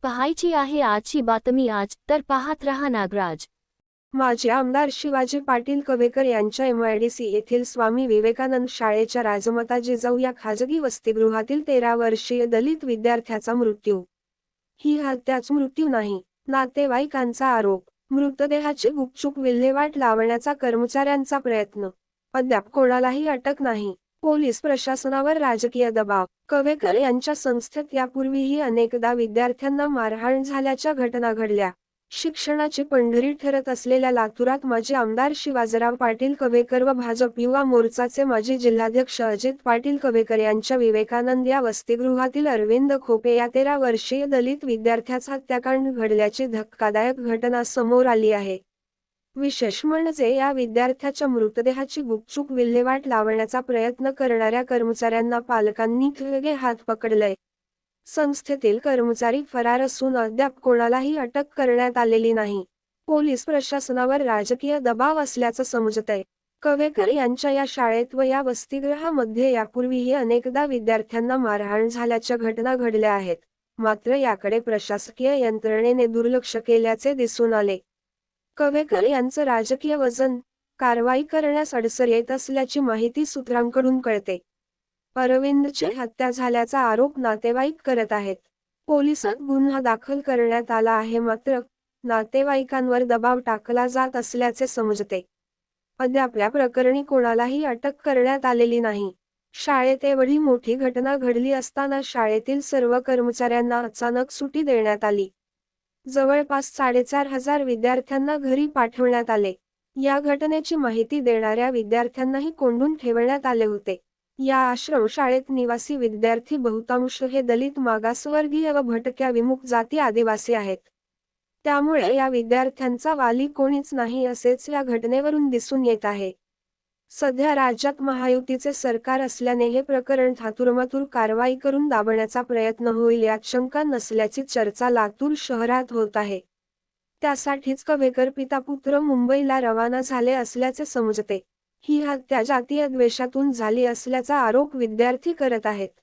पाहायची आहे आजची बातमी आज, तर पाहत रहा नागराज। माजी आमदार शिवाजी पाटील कवेकर यांच्या MIDC येथील स्वामी विवेकानंद शाळेच्या राजमाता जिजाऊ या खाजगी वसतिगृहातील 13 वर्षीय दलित विद्यार्थ्याचा मृत्यू। ही हत्याच मृत्यू नाही, नातेवाईकांचा आरोप। मृतदेहाची गुपचूप विल्हेवाट लावण्याचा कर्मचाऱ्यांचा प्रयत्न। अद्याप कोणालाही अटक नाही। पोलीस प्रशासनावर राजकीय दबाव। कवेकर यांच्या संस्थेत यापूर्वीही अनेकदा विद्यार्थ्यांना मारहाण झाल्याच्या घटना घडल्या। शिक्षणाची पंढरी ठरत असलेल्या लातूरात माजी आमदार शिवाजीराव पाटील कवेकर व भाजप युवा मोर्चाचे माजी जिल्हाध्यक्ष अजित पाटील कवेकर यांच्या विवेकानंद या वसतिगृहातील अरविंद खोपे या 13 वर्षीय दलित विद्यार्थ्याचा हत्याकांड घडल्याची धक्कादायक घटना समोर आली आहे। विशेष म्हणजे या विद्यार्थ्याच्या मृतदेहाची गुपचूप विल्हेवाट लावण्याचा प्रयत्न करणाऱ्या कर्मचाऱ्यांना पालकांनी खळगे हात पकडलंय। संस्थेतील कर्मचारी फरार असून अद्याप कोणालाही अटक करण्यात आलेली नाही। पोलीस प्रशासनावर राजकीय दबाव असल्याचं समजतंय। कवेकर यांच्या या शाळेत व या वसतिगृहामध्ये यापूर्वीही अनेकदा विद्यार्थ्यांना मारहाण झाल्याच्या घटना घडल्या आहेत, मात्र याकडे प्रशासकीय यंत्रणेने दुर्लक्ष केल्याचे दिसून आले। कवेकर यांचं राजकीय वजन, कारवाई करण्यास अडसर येत असल्याची माहिती सूत्रांकडून कळते। अरविंदची हत्या झाल्याचा आरोप नातेवाईक करत आहेत। पोलिसात गुन्हा दाखल करण्यात आला आहे, मात्र नातेवाईकांवर दबाव टाकला जात असल्याचे समजते। अद्याप या प्रकरणी कोणालाही अटक करण्यात आलेली नाही। शाळेत एवढी मोठी घटना घडली असताना शाळेतील सर्व कर्मचाऱ्यांना अचानक सुट्टी देण्यात आली। जवळपास 4,500 विद्यार्थ्यांना घरी पाठवण्यात आले। या घटनेची माहिती देणाऱ्या विद्यार्थ्यांनाही कोंडून ठेवण्यात आले होते। या आश्रमशाळेत निवासी विद्यार्थी बहुतांश हे दलित, मागासवर्गीय व भटक्या विमुक्त जाती आदिवासी आहेत। त्यामुळे या विद्यार्थ्यांचा वाली कोणीच नाही असेच या घटनेवरून दिसून येत आहे। सध्या राज्यात महायुतीचे सरकार असल्याने हे प्रकरण थातुरमातुर कारवाई करून दाबण्याचा प्रयत्न होईल यात शंका नसल्याची चर्चा लातूर शहरात होत आहे। त्यासाठीच कवेकर पिता-पुत्र मुंबईला रवाना झाले असल्याचे समजते। ही हत्या जातीय द्वेषातून झाली असल्याचा आरोप विद्यार्थी करत आहेत।